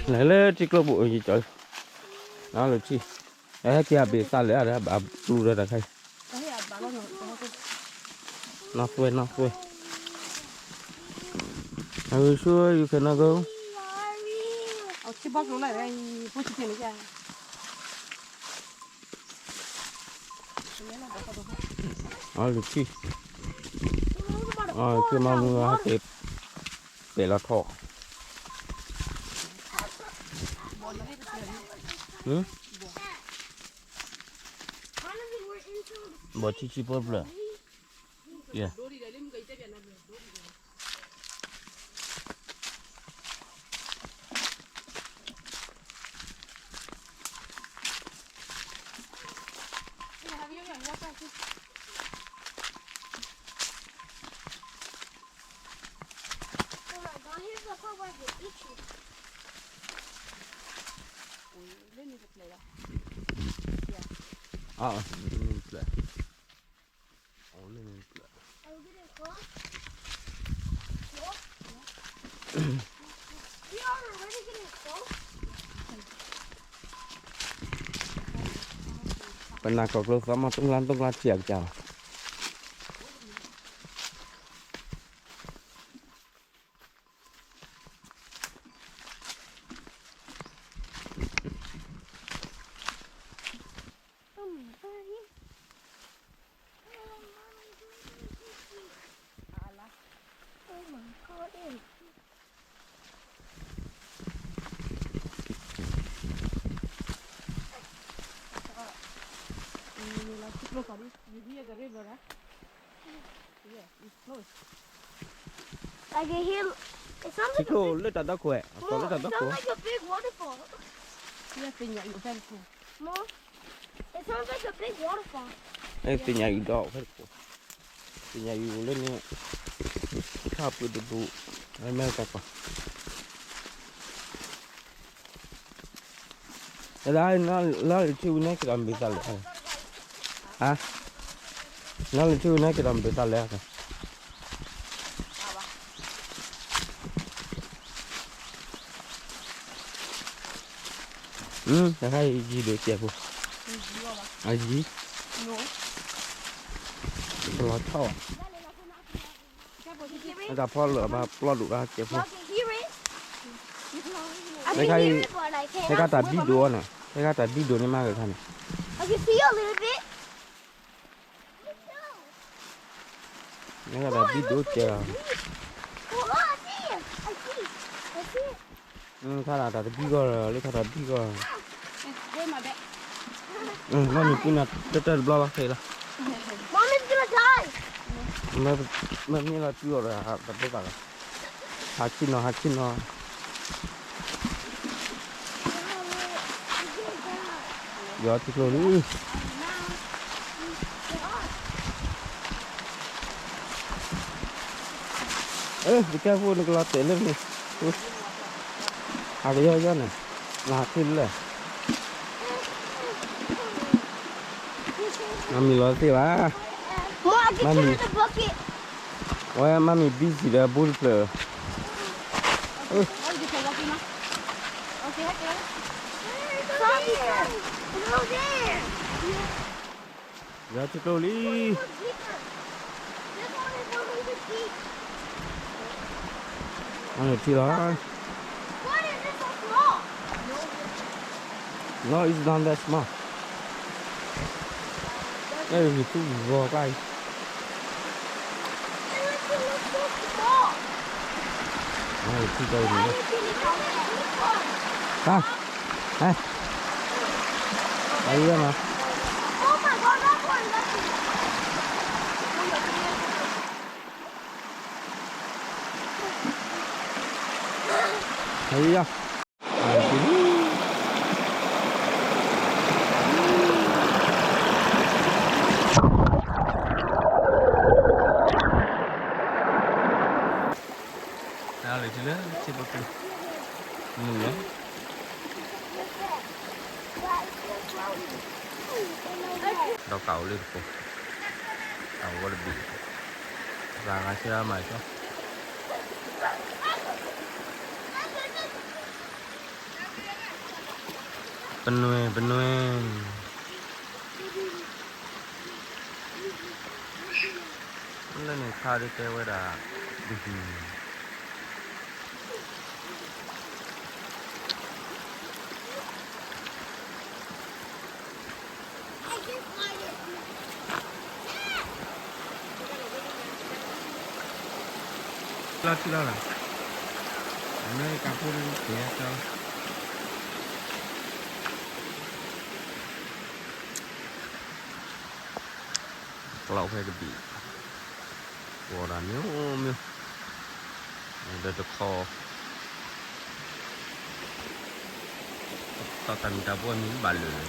này là chỉ có bộ gì trời đó là chi đấy kia bị sao lẽ đấy bà lu ra là hay nó quên are you sure you cannot go chỉ bắt nó lại đây không chỉ tiền nữa đó là chi kia mà mua thịt để là thọ bỏ chi bớt rồi yeah play. Only play. We are already getting close. Bên nào có lúc mà tung lan chiếc chào. You hear the river, huh? Yeah, it's close. I can hear. It sounds Chỉ like có lết ra đó khỏe, có lết ra it đó sounds khỏe. like a big waterfall. Yeah, thing that you can see. Mom, it sounds like a big waterfall. Ê, từ nhà yêu đó hết khỏe. Từ nhà yêu lên nè, khắp cái đồ bự, ai mèo cả quả. Đây nó là chiu này cái làm bị sao lại? À, nó là chiu này cái làm bị sao lại? Hay gì được chè cô? À gì? Lo thọ. Nó đã phô lửa mà lo đủ ra chè cô. Y'all can hear it? I They can got hear it. it, but I can't. They got that video nè, they got that video này mà cái thằng. I can see a little bit. They got that video chè. Oh, I see it. I see it. Thà là video rồi, lấy thà là video. Go my back. Nó mình cứ là tết bla bla thế là. Mom is gonna die. Mà như là video rồi, tập tất cả. Hạt chín nó. Giờ thì rồi đi. Ê, be careful nó lọt té lên này. À cái giờ này, là tinเลย. Mami lọt té là. Mom, I can Mommy. carry the bucket. Ôi mami busy the bull player. What did you say, Lucky, ma? Okay, okay. It's over there. Giờ thì rồi đi. This one is 100 feet. Anh thì đó. Why is it so small? No, it's not that small. Đây là cái vò cái. It looks so small. Này thì đây Why nữa. is it so small? Ha. Ha. Đây mà. Oh my god, that one, that's it. Thấy chưa? Nào lấy chứ nữa, chỉ một cái nữa. Đào cào lên cô. Cào có được bị. Ra ngay xe mày cho. เป็นหน่วยเป็นหน่วยนั่นนี่ข้าวที่แกไว้ด่าดูดีเราที่เราล่ะอันนี้การพูดเสียเจ้าเราไปกระบี่วัวร้านนี้โอ้มิวเดี๋ยวจะคอต่อกันกับวันนี้บาเลย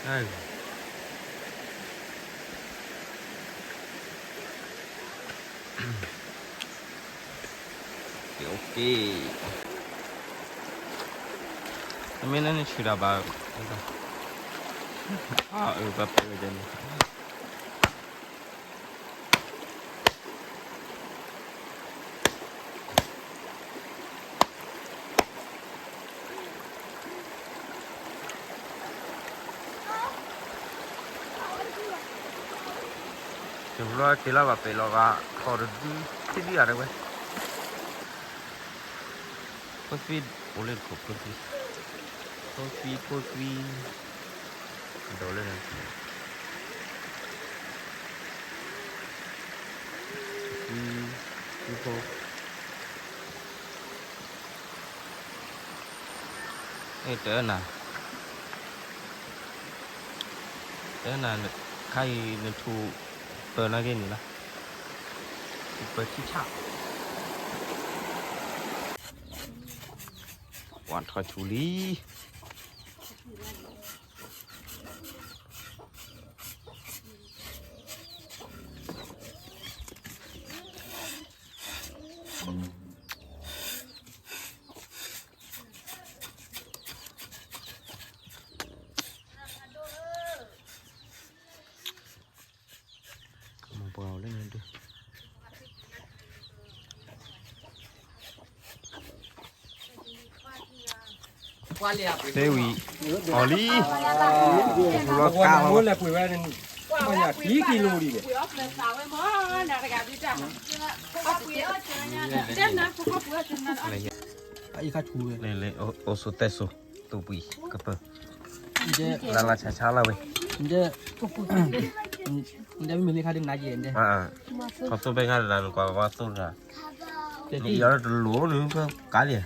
ใช่โอเคไม่นั่นชื่ออะไรแบบเดียวกันจุดร้อยที่เราแบบไปเราก็ขอดูที่นี่อะไรเว้ยก็ฟีดโอเล่นขบก็ฟีดก็ฟีดโดนเลยนะดูพอเจอหน่ะใครในทูเปิดอะไรกันนี่นะเปิดที่ฉากวันทอชูรีมาเปล่าเล่นกันด้วยเซวีออลี่เราก้าว là quỷ về nên bây giờ ký kilo đi kìa. Ai khát cù vậy? เลยโอสุเตสุตูปีกระเป๋า 이제 ลาลาช้าๆเราเว้ย 이제 이제 mình khát đến nãy giờ 이제. เขาสู้ไปงานร้านกว่าว่าสู้ละนี่ย้อนหลัวนึงก็กาเลย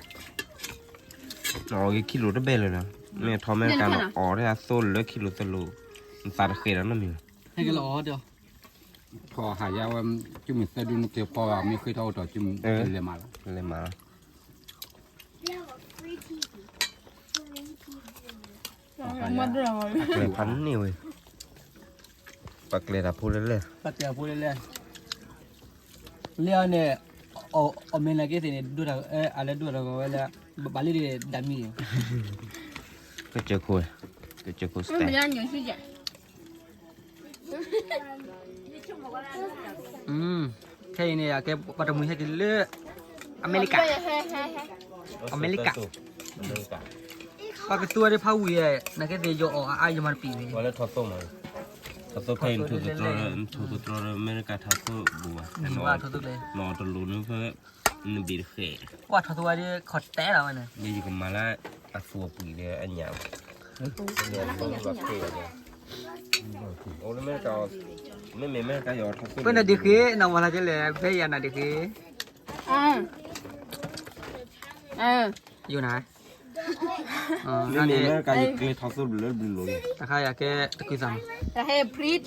อ๋อกิโลได้เบลเลยนะเนี่ยทอมแม่การอ๋อได้สู้เลยกิโลตะโลมันสารเคแล้วนั่นมี Hay cái lọ được. พอหายาว่าจุ่มแต่ดูนกเกี่ยวพอไม่เคยเท่าต่อจุ่มเลยมาแล้ว เลยมา เลยพันนี่เว้ยปักเลยอะพูดเลย Bắt đầu phụ lên. Leo này ở bên này cái gì này đưa raอะไรđưa ra gọi là bả đi đam mê. ก็เจอคุยสเต็ก Cái này cái bắt đầu mình hay cái lứa America. America. Cái tua đấy phao quỷ này cái gì vô ai cho mà bị. วันแล้วทอดส้มมาทอดส้มเพลนถูกตัวอเมริกาทอดส้มบัว ว่าthôi thôi đấy. นอตลูนึงเพื่อนึกบีเขย ว่าthôi thôi đi khọt té rồi này. นี่อยู่กับมาละอัศวปีเลยอันยาวเนี่ยมันแบบเขยเลยโอ้แล้วแม่ก็ไม่มีแม่ก็ยอดทอดส้ม Cái này đi khế nào mà là cái này bây giờ là đi khế. Vô này. ไม่มีแม่ก็ยังเกยทอดส้มเลือดบุญเลย Ta khai à cái quy rằng. Ta hay prit.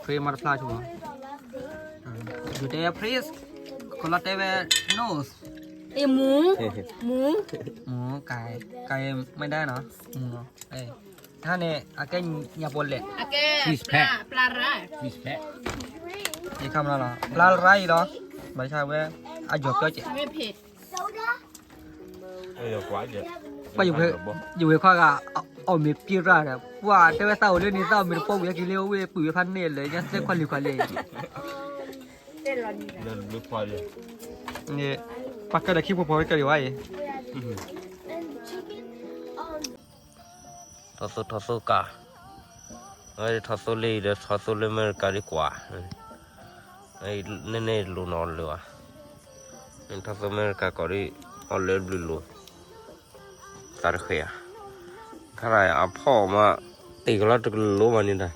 Free mà fly chung. Dù đây please. Còn là đây về nose. Mũ. Mũ càiไม่ได้เนาะหมูเอ้ยถ้าเนี่ยcái nhà bồn lệ Pla ra. ฟิชแพะ อีกคำแล้วเหรอปลาไรเหรอไม่ใช่เว้ยอายุก็เจ็บ ไม่เผ็ด เออquá vậy ไปอยู่ข้อกะเอามีปีราเนี่ยว่าแต่ว่าเต่าเรื่องนี้เต่ามีปงอยากกินเลี้ยวเว้ยปุ๋ยพันเนี่ยเลยยังเส้นควันหรือควันเลย那没跑的。你把个的 keep 跑个的哇耶。 And chicken, ทอสุกาไอ้ทอสุลีเดทอสุลีมันการีกว่าไอ้เนี่ยลูนอลเลยวะไอ้ทอสุมันการีออลเลบลูลูสารเขียข้าไรอ่ะพ่อมาตีกันแล้วจะรู้มันนี่ได้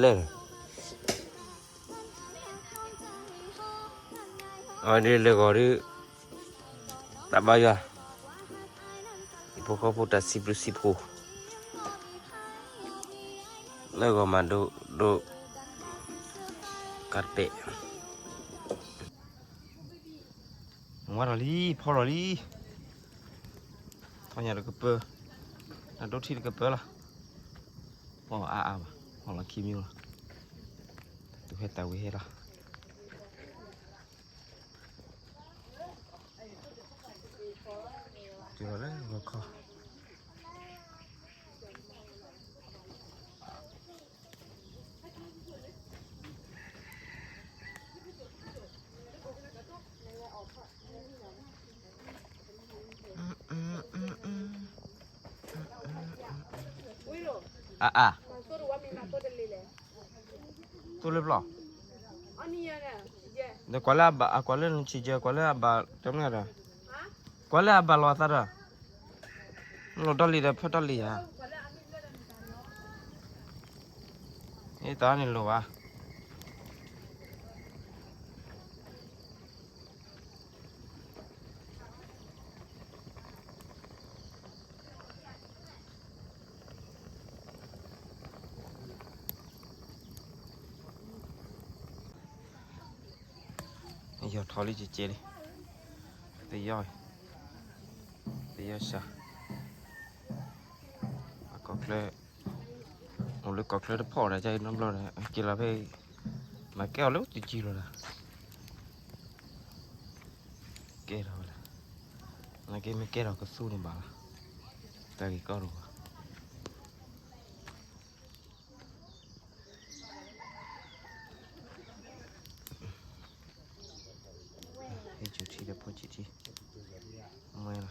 เล่นอันนี้เลยการีตับายาพวกเขาพูดแต่สิบหูแล้วก็มาดูกัดเปะว่าเราลีพอเราลีทำยังไงก็เปิดนั่นรถที่ก็เปิดละพอพอเราขี้มิวละดูให้ตาวิเฮละเจอแล้วก็ขอตัวเล็บหรอเดี๋ยวกว่าแล้วกว่าเล่นชีเจกว่าแล้วจำไงล่ะกว่าแล้วรอซะละเราดอลลี่เด้อพอดอลลี่ฮะนี่ตอนนี้รู้วะ要逃离这里，得要下，搞出来，我们搞出来的跑了，再弄了的，给了被买搞了就记了啦，给了了，那给没给了个数呢罢了，再给搞了。จุดที่เดี๋ยวพูดจุดที่ไม่ละ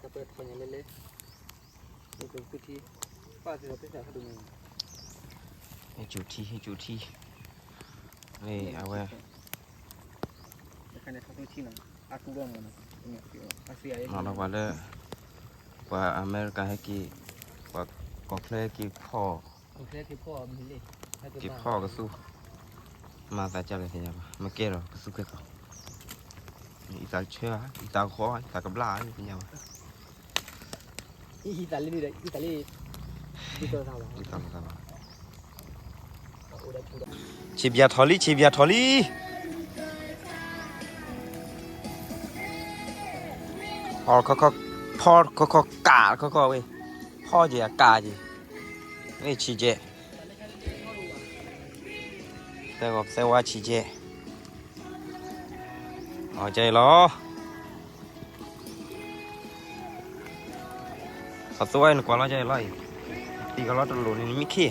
จะเปิดคนยังเล็กๆนี่เป็นพื้นที่ป้าที่เราไปใส่ให้ดูนี่ ให้จุดที่นี่เอาไว้ แต่ใครในท้องที่นั่นอากูร่วมกันนะเนี่ยอาเซีย นอนกว่าเลยกว่าอเมริกาให้กี่กว่ากอกเพลกี่พ่อ โอเคที่พ่อมีเลย กี่พ่อก็สู้มาแต่จะอะไรเสียป่ะมาเกล้อก็สู้กันต่ออีตาเชื่ออีตาคออีตากับลานี่เป็นยังไง อิตาลีนี่เลยอิตาลีที่ตัวเรา อีตากับลา โอ้ได้ถูก ชิบยาทอลีพอเขากาเขาเว้ยพ่อจีกาจีนี่ชีเจแต่ก็เซว่าชีเจเอาใจรอเขาตัวนี่กว่าเราใจรอตีก็รอตลอดนี่มิขี้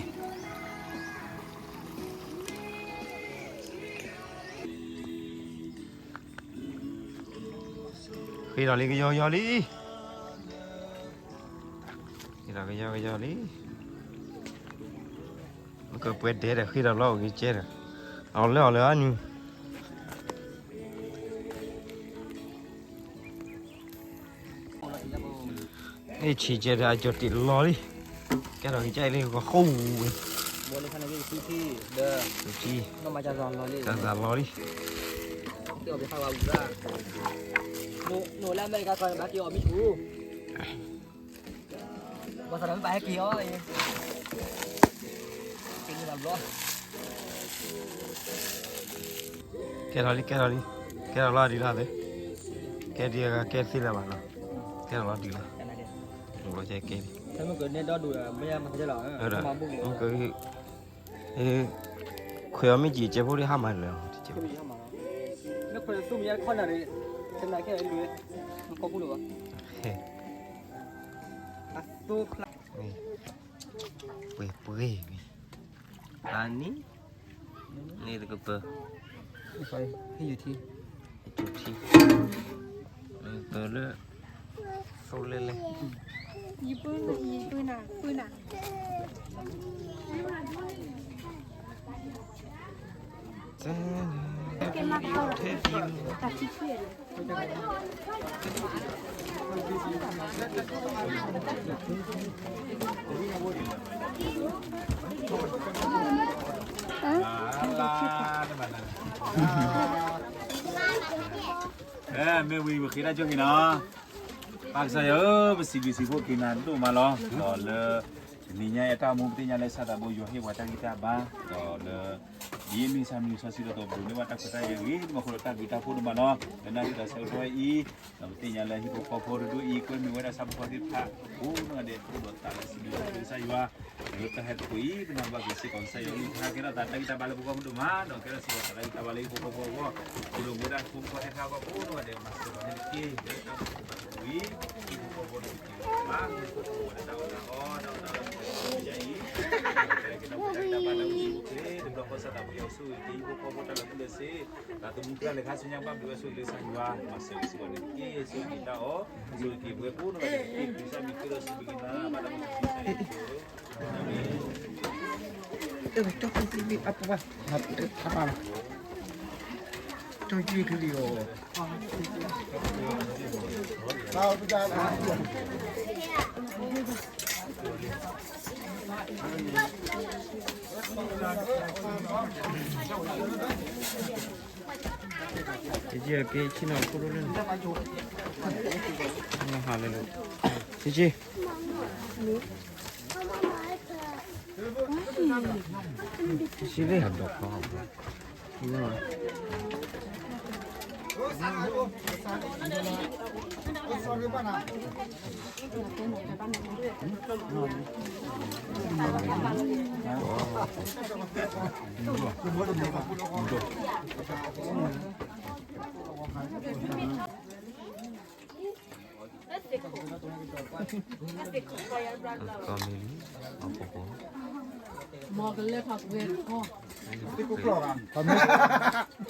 khi nào đi cái vô đi khi nào cái vô đi nó cứ quên thế rồi khi nào lo cái chết rồi ao leo anh cái chỉ chết ra cho tiền lo đi cái đầu cái chạy lên có khâu บัวในขณะที่ที่เด้อ chi ต้องมาจะรอนรอเลย ra lo đi เดี๋ยวไปฟังเราดูว่าหนูแล้วไม่ก็คอยมาเกี่ยวมิชูว่าสนามไปให้เกี่ยวอะไรกินแบบร้อน cái đó lo đi là đấy cái đi cái xin là bạn nào cái đó lo đi là แต่ไหนเดี๋ยว หนูเราใจเกม ถ้ามันเกิดเนี่ยดอดูไม่ยากมันจะหล่อมาบุ้งเลย มันก็คุยไม่จีเจ้าพวกที่ห้ามมาเลยเจ้า ก็มีเข้ามาแล้วคนสู้มีคนอะไรเป็นไรแค่รู้มันก็พูดหรือวะ เฮ้ สู้คลา นี่เปื่อยอันนี้นี่ตะกบ ไปให้อยู่ที่ จุดที่เปิดเลยโซเล่เลย ญี่ปุ่นน่ะปืนน่ะ เกมมาเข้าตัดที่เขียน ไม่วีบุคีน่าจุ่มเนาะปากใส่ไปสิบิสิพวกกินนั่นตู้มาล้อต่อเลยนี่เนี่ยไอ้ตามุมที่เนี่ยเลยสัตว์บุยให้วัดกิตาบ้าต่อเลยยี่มีสามีสาสิเราตัวบุญนี่วัดตักใส่ยังงี้มาคนละตักกิตาพูดมาเนาะแล้วนั่นเราเซลล์ด้วยอีเราที่เนี่ยเลยฮิปโปโปรดูอีก็มีวัดสัมผัสที่พระโอ้นั่นเด็ดพูดตาสิบิสิใส่ว่าเราจะให้คุยเป็นอะไรบ้างสิก่อนใส่ยังงี้ถ้าkitaตัดกิตาบาลบุกมาดูมาเนาะkitaสิว่าตัดกิตาบาลบุกมาว่าคุณบุญได้คุ้มก็ให้ข้าวก็พูดว่าเดี๋ยวมาสิวันนี้เดี๋ยวต้องคุยibu popo di Jepang, ada kita pada usul di blok kosa tak boleh usul ibu popo dalam lesi, kata mungkin ada hasilnya bang dua usul lesi dua masih usul ini usul kita usul ibu pun bisa mikir sebegini pada musim itu. Cok ini apa pak? Apa? Cok ini kelio. Tahu tidak? Cici ke Cina kurulun. Mahal lu. Cici. Cici le ada apa? Ini.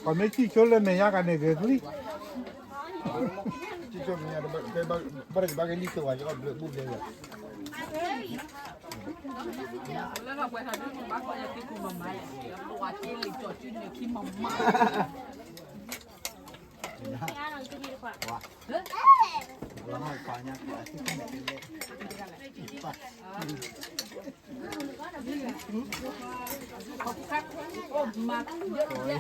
Còn mấy chi chỗ lên này nhá cái này cái gì? Chi chỗ này cái ba cái đi từ ngoài cho được bút đây rồi.แล้วเราไปทำที่บ้านก็จะกินคุณมาม่าเพราะว่าที่ลิจอดจุดเนี่ยกินมาม่า โอ้มาเยอะแยะ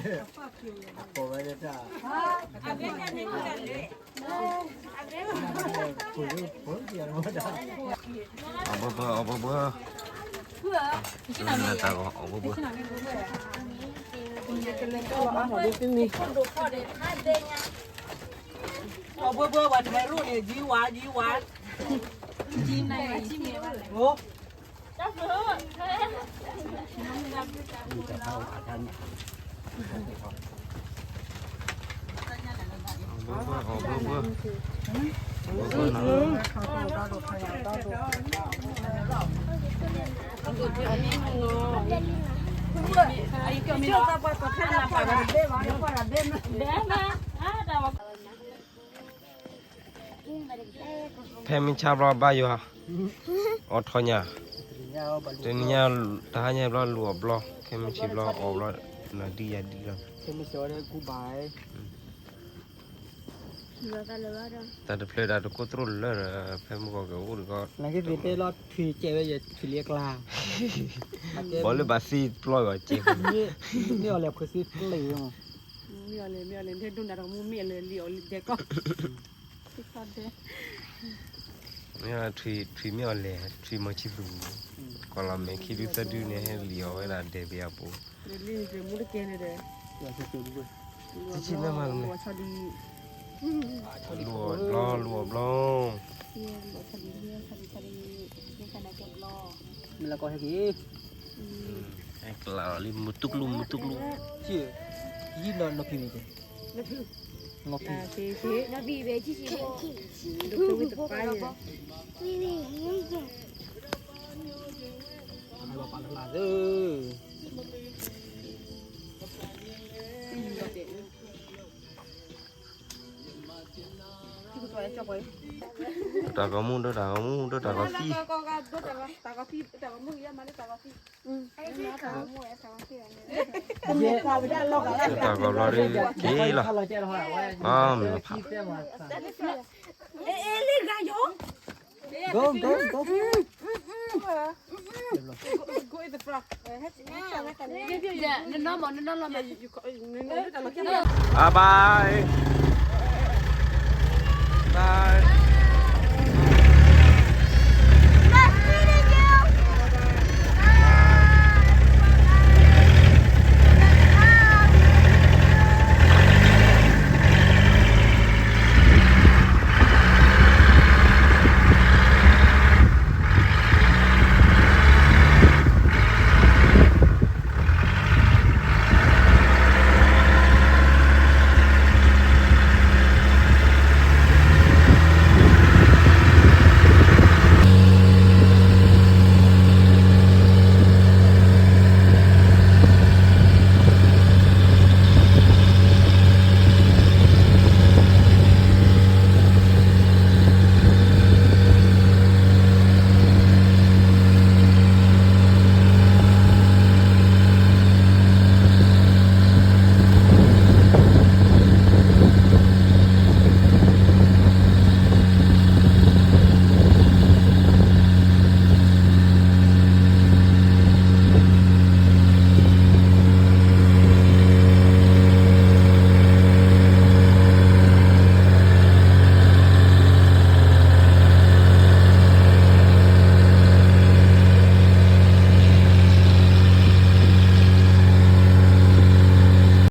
Apa ber. Kita tak apa ber. เอาเบื่อวันแม่รุ่นเนี่ยยีหวาน จีนในที่มีอะไร โอ้ Pemimpin cabra bayu ha. Otonya. Dunia tanya bla luar bla. Pemimpin bla bla nadi ya dia. จะไม่เสียเลยกูบาย Tadi play dah kontrol lah. Pemimpin kau ur kau. นั่นก็เป็นได้รอดผีเจ็บอย่าผีเรียกลา Boleh basi ploy kau cik. นี่เอาแล้วคือสิเหลว มีอะไรเท่ดูนะเรามูมีอะไรเหลียวเด็กก็ติดตอนเด็ก Ni tri mi oleh, tri macam tu. Kalau meki tu tadi ni liau ada debi apa. เรียนเรียนมูดเกนเลย อย่าจะเจอด้วย Cici nama ni. ชอดี Luar bla. เรียนชอดีเรียนชอดีนี่ขนาดเก็บรอ มันละก็ให้กี่ Kalau mutuk lu. เชี่ยยี่นอนนกพิมพ์จ้ะนกพิมพ์ เซ่ๆ nó bị về chi chiดูตัววิตไป vì vì những gì เราปาลาเด้อ เด็ก ta có mua đâu ta có mua đâu ta có phi ta có lo đi thế là mình phải go go go bye bye